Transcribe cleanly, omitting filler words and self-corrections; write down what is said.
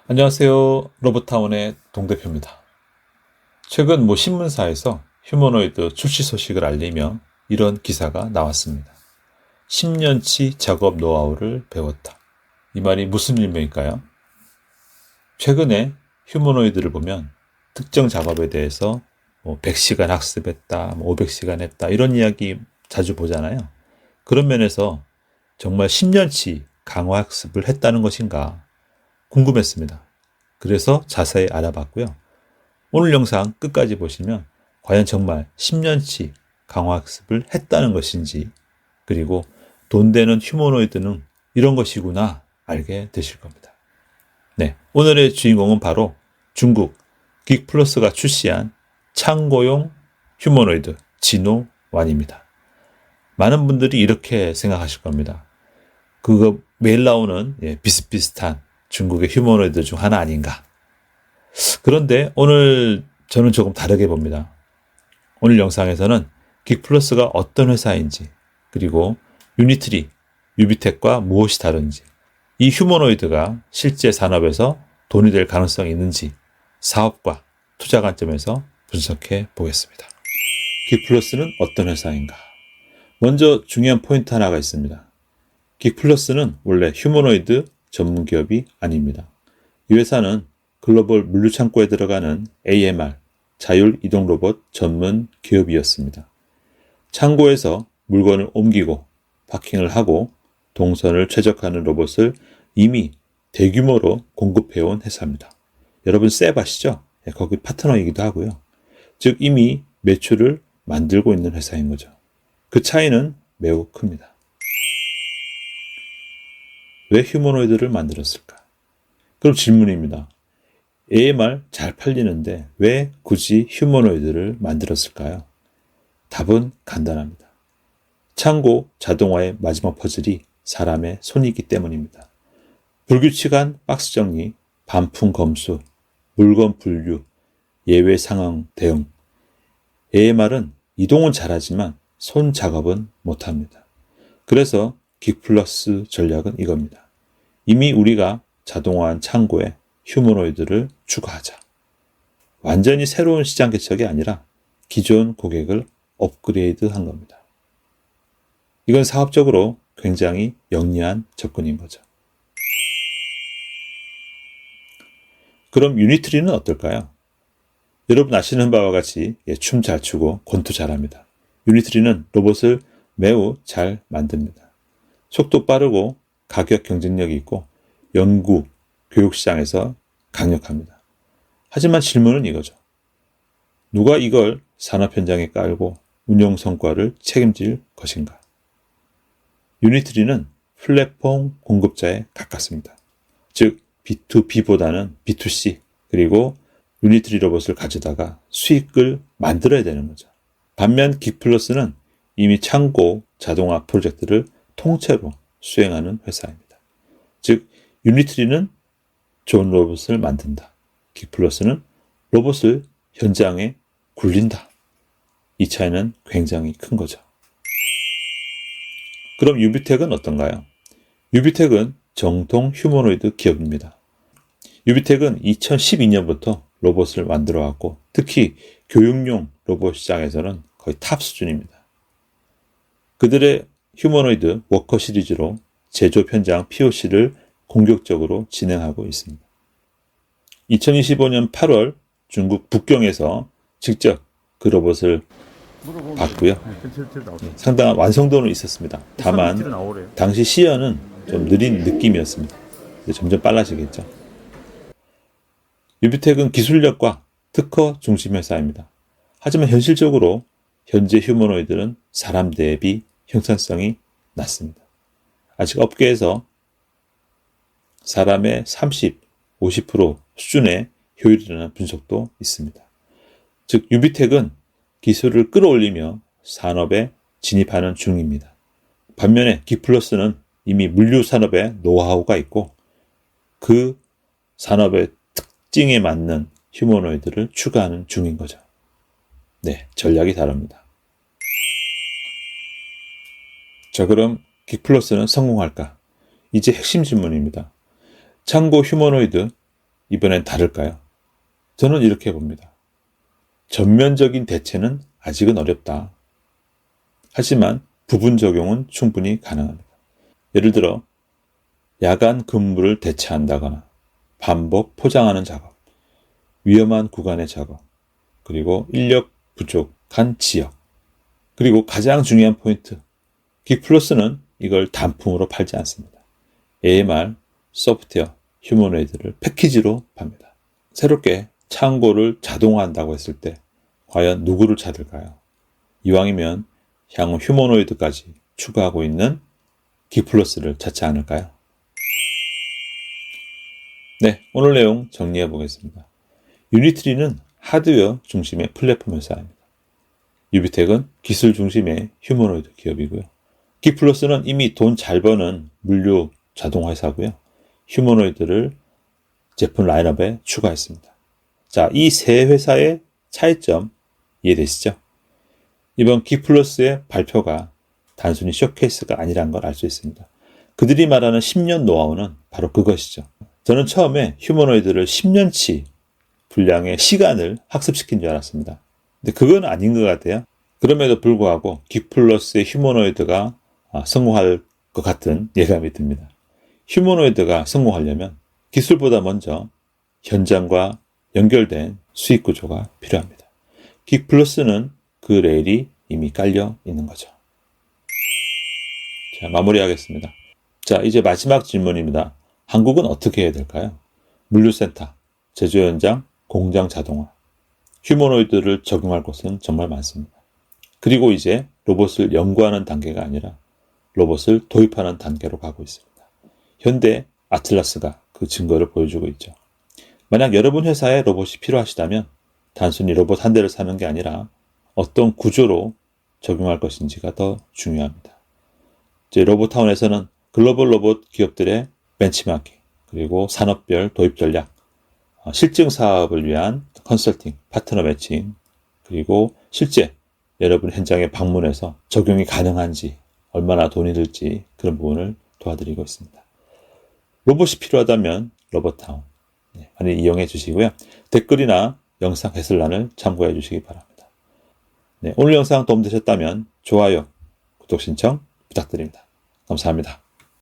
안녕하세요. 로봇타운의 동대표입니다. 최근 신문사에서 휴머노이드 출시 소식을 알리며 이런 기사가 나왔습니다. 10년치 작업 노하우를 배웠다. 이 말이 무슨 의미일까요? 최근에 휴머노이드를 보면 특정 작업에 대해서 100시간 학습했다, 500시간 했다 이런 이야기 자주 보잖아요. 그런 면에서 정말 10년치 강화 학습을 했다는 것인가 궁금했습니다. 그래서 자세히 알아봤고요. 오늘 영상 끝까지 보시면 과연 정말 10년치 강화학습을 했다는 것인지, 그리고 돈 되는 휴머노이드는 이런 것이구나 알게 되실 겁니다. 네, 오늘의 주인공은 바로 중국 긱플러스가 출시한 창고용 휴머노이드 진호1입니다. 많은 분들이 이렇게 생각하실 겁니다. 그거 매일 나오는 비슷비슷한 중국의 휴머노이드 중 하나 아닌가. 그런데 오늘 저는 조금 다르게 봅니다. 오늘 영상에서는 긱플러스가 어떤 회사인지, 그리고 유니트리, 유비텍과 무엇이 다른지, 이 휴머노이드가 실제 산업에서 돈이 될 가능성이 있는지 사업과 투자 관점에서 분석해 보겠습니다. 긱플러스는 어떤 회사인가? 먼저 중요한 포인트 하나가 있습니다. 긱플러스는 원래 휴머노이드 전문 기업이 아닙니다. 이 회사는 글로벌 물류 창고에 들어가는 AMR, 자율 이동 로봇 전문 기업이었습니다. 창고에서 물건을 옮기고 파킹을 하고 동선을 최적화하는 로봇을 이미 대규모로 공급해온 회사입니다. 여러분 셉 아시죠? 거기 파트너이기도 하고요. 즉 이미 매출을 만들고 있는 회사인 거죠. 그 차이는 매우 큽니다. 왜 휴머노이드를 만들었을까? 그럼 질문입니다. AMR 잘 팔리는데 왜 굳이 휴머노이드를 만들었을까요? 답은 간단합니다. 창고 자동화의 마지막 퍼즐이 사람의 손이기 때문입니다. 불규칙한 박스 정리, 반품 검수, 물건 분류, 예외 상황 대응. AMR은 이동은 잘하지만 손 작업은 못합니다. 그래서 긱플러스 전략은 이겁니다. 이미 우리가 자동화한 창고에 휴머노이드를 추가하자. 완전히 새로운 시장 개척이 아니라 기존 고객을 업그레이드한 겁니다. 이건 사업적으로 굉장히 영리한 접근인 거죠. 그럼 유니트리는 어떨까요? 여러분 아시는 바와 같이 춤 잘 추고 권투 잘합니다. 유니트리는 로봇을 매우 잘 만듭니다. 속도 빠르고 가격 경쟁력이 있고 연구, 교육 시장에서 강력합니다. 하지만 질문은 이거죠. 누가 이걸 산업 현장에 깔고 운영 성과를 책임질 것인가? 유니트리는 플랫폼 공급자에 가깝습니다. 즉 B2B보다는 B2C, 그리고 유니트리 로봇을 가져다가 수익을 만들어야 되는 거죠. 반면 긱플러스는 이미 창고 자동화 프로젝트를 통째로 수행하는 회사입니다. 즉 유니트리는 좋은 로봇을 만든다. 긱플러스는 로봇을 현장에 굴린다. 이 차이는 굉장히 큰 거죠. 그럼 유비텍은 어떤가요? 유비텍은 정통 휴머노이드 기업입니다. 유비텍은 2012년부터 로봇을 만들어 왔고 특히 교육용 로봇 시장에서는 거의 탑 수준입니다. 그들의 휴머노이드 워커 시리즈로 제조업 현장 POC를 공격적으로 진행하고 있습니다. 2025년 8월 중국 북경에서 직접 그 로봇을 봤고요. 상당한 완성도는 있었습니다. 다만 당시 시연은 좀 느린 느낌이었습니다. 점점 빨라지겠죠. 유비텍은 기술력과 특허 중심 회사입니다. 하지만 현실적으로 현재 휴머노이드는 사람 대비 형산성이 낮습니다. 아직 업계에서 사람의 30, 50% 수준의 효율이라는 분석도 있습니다. 즉 유비텍은 기술을 끌어올리며 산업에 진입하는 중입니다. 반면에 긱플러스는 이미 물류 산업에 노하우가 있고 그 산업의 특징에 맞는 휴머노이드를 추가하는 중인 거죠. 네, 전략이 다릅니다. 자, 그럼 긱플러스는 성공할까? 이제 핵심 질문입니다. 창고 휴머노이드 이번엔 다를까요? 저는 이렇게 봅니다. 전면적인 대체는 아직은 어렵다. 하지만 부분 적용은 충분히 가능합니다. 예를 들어 야간 근무를 대체한다거나 반복 포장하는 작업, 위험한 구간의 작업, 그리고 인력 부족한 지역, 그리고 가장 중요한 포인트, 긱플러스는 이걸 단품으로 팔지 않습니다. AMR, 소프트웨어, 휴머노이드를 패키지로 팝니다. 새롭게 창고를 자동화한다고 했을 때 과연 누구를 찾을까요? 이왕이면 향후 휴머노이드까지 추가하고 있는 긱플러스를 찾지 않을까요? 네, 오늘 내용 정리해 보겠습니다. 유니트리는 하드웨어 중심의 플랫폼 회사입니다. 유비텍은 기술 중심의 휴머노이드 기업이고요. 긱플러스는 이미 돈 잘 버는 물류 자동화 회사고요. 휴머노이드를 제품 라인업에 추가했습니다. 자, 이 세 회사의 차이점 이해되시죠? 이번 긱플러스의 발표가 단순히 쇼케이스가 아니란 걸 알 수 있습니다. 그들이 말하는 10년 노하우는 바로 그것이죠. 저는 처음에 휴머노이드를 10년치 분량의 시간을 학습시킨 줄 알았습니다. 근데 그건 아닌 것 같아요. 그럼에도 불구하고 긱플러스의 휴머노이드가 성공할 것 같은 예감이 듭니다. 휴머노이드가 성공하려면 기술보다 먼저 현장과 연결된 수익 구조가 필요합니다. 긱플러스는 그 레일이 이미 깔려 있는 거죠. 자, 마무리하겠습니다. 자, 이제 마지막 질문입니다. 한국은 어떻게 해야 될까요? 물류센터, 제조 현장, 공장 자동화, 휴머노이드를 적용할 곳은 정말 많습니다. 그리고 이제 로봇을 연구하는 단계가 아니라 로봇을 도입하는 단계로 가고 있습니다. 현대 아틀라스가 그 증거를 보여주고 있죠. 만약 여러분 회사에 로봇이 필요하시다면 단순히 로봇 한 대를 사는 게 아니라 어떤 구조로 적용할 것인지가 더 중요합니다. 이제 로봇타운에서는 글로벌 로봇 기업들의 벤치마킹, 그리고 산업별 도입 전략, 실증 사업을 위한 컨설팅, 파트너 매칭, 그리고 실제 여러분 현장에 방문해서 적용이 가능한지, 얼마나 돈이 들지 그런 부분을 도와드리고 있습니다. 로봇이 필요하다면 로봇타운 많이 이용해 주시고요. 댓글이나 영상 해설란을 참고해 주시기 바랍니다. 네, 오늘 영상 도움되셨다면 좋아요, 구독 신청 부탁드립니다. 감사합니다.